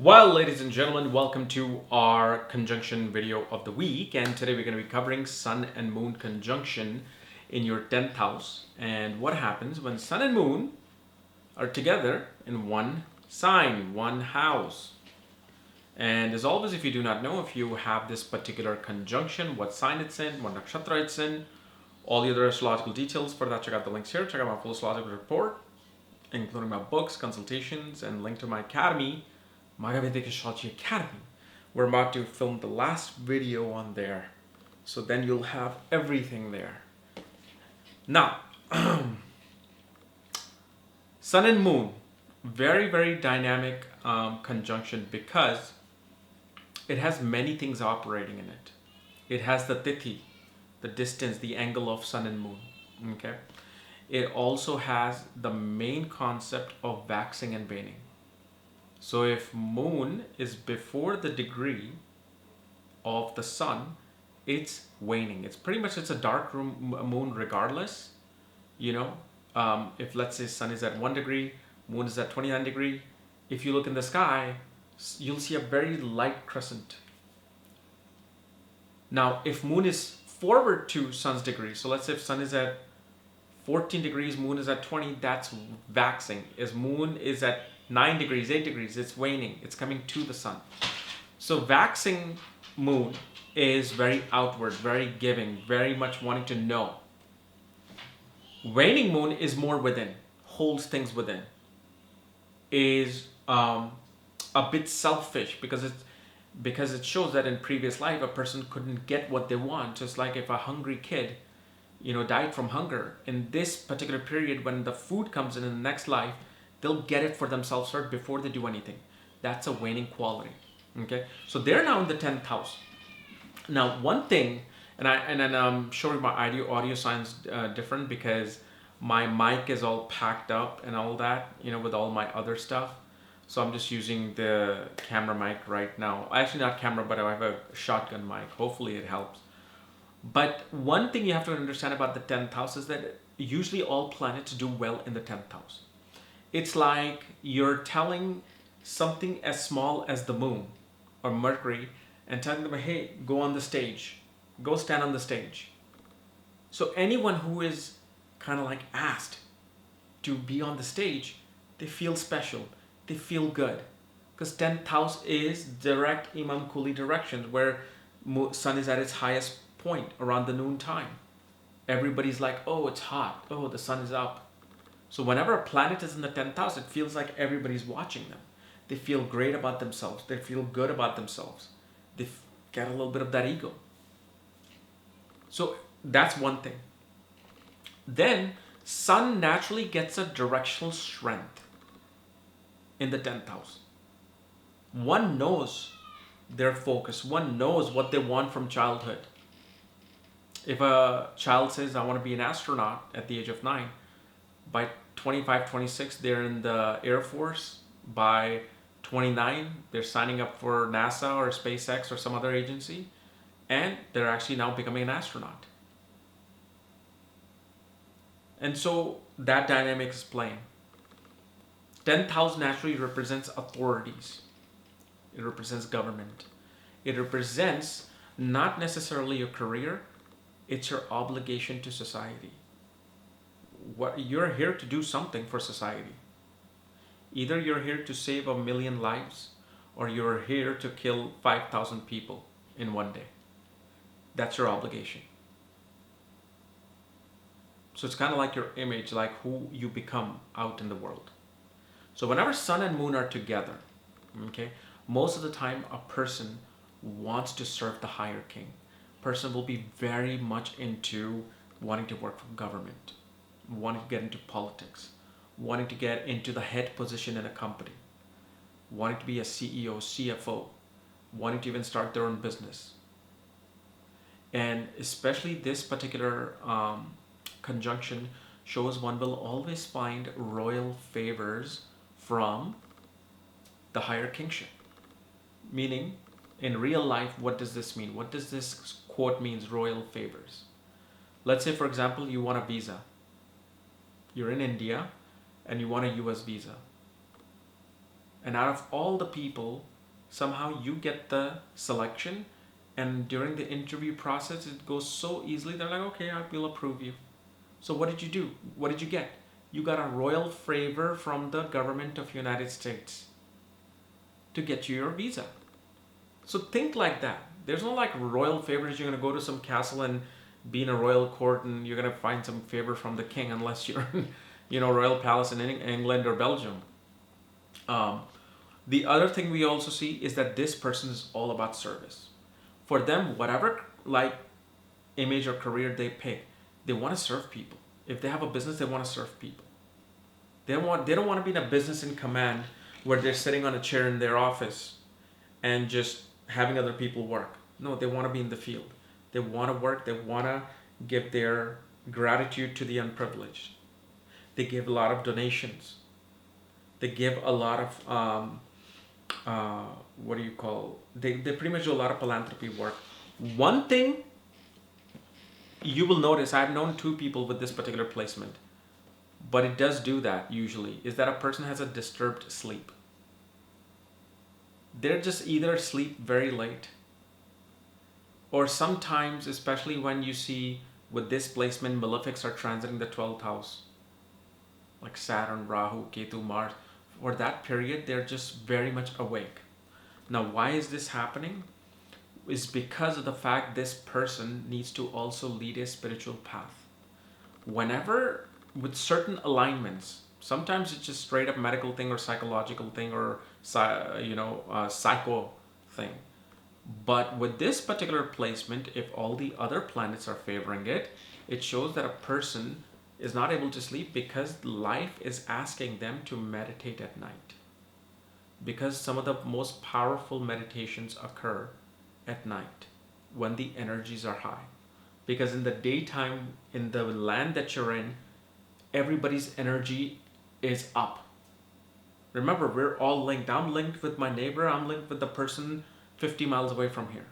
Well, ladies and gentlemen, welcome to our conjunction video of the week. And today we're going to be covering Sun and Moon conjunction in your 10th house. And what happens when Sun and Moon are together in one sign, one house. And as always, if you do not know, if you have this particular conjunction, what sign it's in, what nakshatra it's in, all the other astrological details, for that check out the links here. Check out my full astrological report, including my books, consultations, and link to my academy, my Vedic Astrology Academy. We're about to film the last video on there. So then you'll have everything there. Now, Sun and Moon, very, very dynamic conjunction because it has many things operating in it. It has the tithi, the distance, the angle of Sun and Moon. Okay. It also has the main concept of waxing and waning. So if Moon is before the degree of the Sun, it's waning. It's pretty much, it's a dark moon regardless. You know, if let's say Sun is at 1 degree, Moon is at 29 degree. If you look in the sky, you'll see a very light crescent. Now, if Moon is forward to Sun's degree, so let's say if Sun is at 14 degrees, Moon is at 20, that's waxing. As Moon is at 9 degrees, 8 degrees, it's waning. It's coming to the Sun. So waxing Moon is very outward, very giving, very much wanting to know. Waning Moon is more within, holds things within, is a bit selfish because it shows that in previous life a person couldn't get what they want. Just like if a hungry kid, died from hunger, in this particular period when the food comes in the next life, they'll get it for themselves first before they do anything. That's a waning quality. Okay, so they're now in the 10th house. Now, one thing, and I'm showing my audio sounds different because my mic is all packed up and all that, with all my other stuff. So I'm just using the camera mic right now. Actually, not camera, but I have a shotgun mic. Hopefully it helps. But one thing you have to understand about the 10th house is that usually all planets do well in the 10th house. It's like you're telling something as small as the Moon or Mercury and telling them, hey, go on the stage, go stand on the stage. So anyone who is kind of like asked to be on the stage, they feel special, they feel good. Because 10th house is direct Imam Kuli directions where Sun is at its highest point around the noon time. Everybody's like, oh, it's hot. Oh, the Sun is up. So whenever a planet is in the 10th house, it feels like everybody's watching them. They feel great about themselves. They feel good about themselves. They get a little bit of that ego. So that's one thing. Then Sun naturally gets a directional strength in the 10th house. One knows their focus. One knows what they want from childhood. If a child says, I want to be an astronaut at the age of 9, by 25, 26, they're in the Air Force. By 29, they're signing up for NASA or SpaceX or some other agency. And they're actually now becoming an astronaut. And so that dynamic is playing. 10th house naturally represents authorities. It represents government. It represents not necessarily your career. It's your obligation to society. You're here to do something for society. Either you're here to save 1 million lives or you're here to kill 5,000 people in one day. That's your obligation. So it's kind of like your image, like who you become out in the world. So whenever Sun and Moon are together, okay, most of the time a person wants to serve the higher king. Person will be very much into wanting to work for government, wanting to get into politics, wanting to get into the head position in a company, wanting to be a CEO, CFO, wanting to even start their own business. And especially this particular conjunction shows one will always find royal favors from the higher kingship. Meaning, in real life, what does this mean? What does this quote means, royal favors? Let's say, for example, you want a visa. You're in India and you want a US visa. And out of all the people somehow you get the selection, and during the interview process it goes so easily. They're like, okay, I will approve you. So what did you do? What did you get? You got a royal favor from the government of United States to get you your visa. So think like that. There's no like royal favors. You're gonna go to some castle and be in a royal court, and you're gonna find some favor from the king, unless you're in, royal palace in England or Belgium. Um, the other thing we also see is that this person is all about service. For them, whatever like image or career they pick, they want to serve people. If they have a business, they want to serve people. They don't want to be in a business in command where they're sitting on a chair in their office and just having other people work. No, they want to be in the field. They want to work. They want to give their gratitude to the unprivileged. They give a lot of donations. They give a lot of what do you call? They pretty much do a lot of philanthropy work. One thing you will notice, I've known two people with this particular placement, but it does do that usually, is that a person has a disturbed sleep. They're just either sleep very late, or sometimes, especially when you see with this placement, malefics are transiting the 12th house, like Saturn, Rahu, Ketu, Mars. For that period, they're just very much awake. Now, why is this happening? Is because of the fact this person needs to also lead a spiritual path. Whenever, with certain alignments, sometimes it's just straight up medical thing or psychological thing or psycho thing. But with this particular placement, if all the other planets are favoring it, it shows that a person is not able to sleep because life is asking them to meditate at night. Because some of the most powerful meditations occur at night when the energies are high. Because in the daytime, in the land that you're in, everybody's energy is up. Remember, we're all linked. I'm linked with my neighbor. I'm linked with the person 50 miles away from here.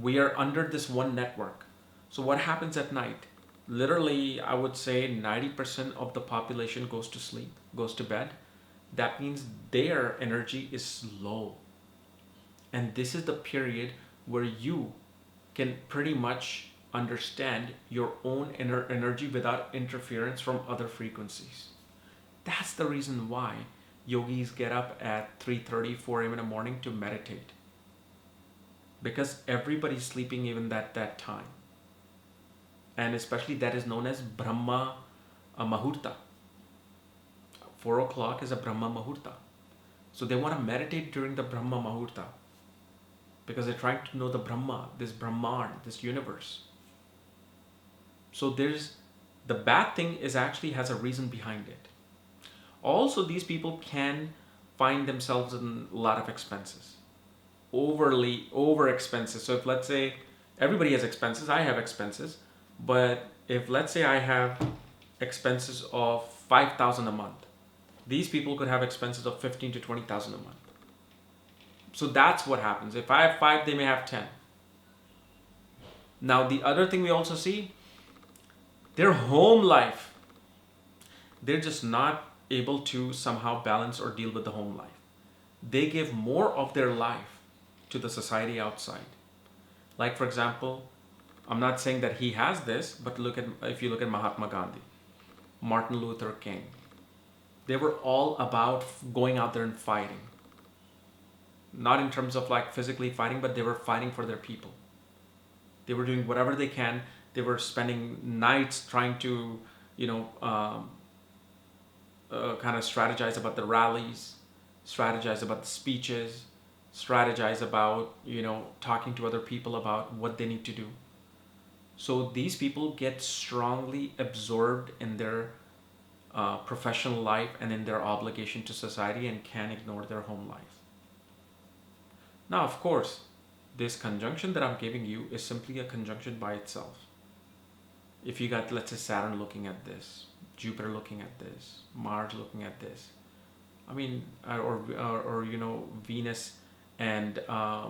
We are under this one network. So what happens at night? Literally, I would say 90% of the population goes to sleep, goes to bed. That means their energy is low. And this is the period where you can pretty much understand your own inner energy without interference from other frequencies. That's the reason why yogis get up at 3:30, 4 a.m. in the morning to meditate. Because everybody's sleeping even at that time. And especially that is known as Brahma Mahurta. 4 o'clock is a Brahma Mahurta. So they want to meditate during the Brahma Mahurta. Because they're trying to know the Brahma, this Brahman, this universe. So the bad thing is actually has a reason behind it. Also, these people can find themselves in a lot of expenses. Over expenses. So if let's say everybody has expenses, I have expenses. But if let's say I have expenses of 5,000 a month, these people could have expenses of 15 to 20,000 a month. So that's what happens. If I have 5, they may have 10. Now the other thing we also see, their home life, they're just not able to somehow balance or deal with the home life. They give more of their life to the society outside. Like for example, I'm not saying that he has this, but if you look at Mahatma Gandhi, Martin Luther King, they were all about going out there and fighting. Not in terms of like physically fighting, but they were fighting for their people. They were doing whatever they can. They were spending nights trying to, kind of strategize about the rallies, strategize about the speeches, strategize about, talking to other people about what they need to do. So these people get strongly absorbed in their professional life and in their obligation to society and can ignore their home life. Now, of course, this conjunction that I'm giving you is simply a conjunction by itself. If you got, let's say, Saturn looking at this, Jupiter looking at this, Mars looking at this, or Venus and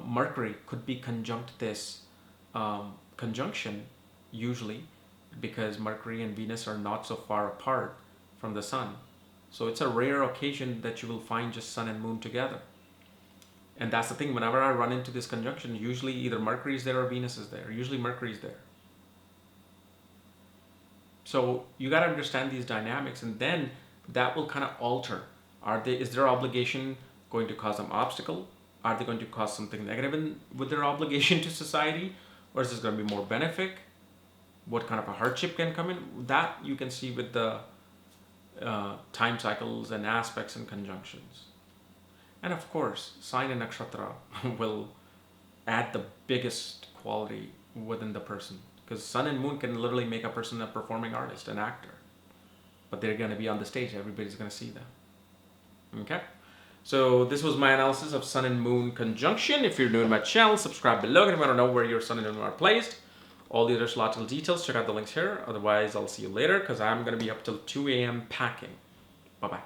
Mercury could be conjunct this conjunction usually, because Mercury and Venus are not so far apart from the Sun. So it's a rare occasion that you will find just Sun and Moon together. And that's the thing, whenever I run into this conjunction, usually either Mercury is there or Venus is there. Usually Mercury is there. So you got to understand these dynamics, and then that will kind of alter. Is their obligation going to cause them obstacle? Are they going to cause something negative with their obligation to society? Or is this going to be more benefic? What kind of a hardship can come in? That you can see with the time cycles and aspects and conjunctions. And of course, sign and nakshatra will add the biggest quality within the person. Because sun and moon can literally make a person a performing artist, an actor. But they're going to be on the stage. Everybody's going to see them. Okay? So this was my analysis of sun and moon conjunction. If you're new to my channel, subscribe below if you want to know where your sun and moon are placed. All the other astrological details, check out the links here. Otherwise, I'll see you later because I'm going to be up till 2 a.m. packing. Bye-bye.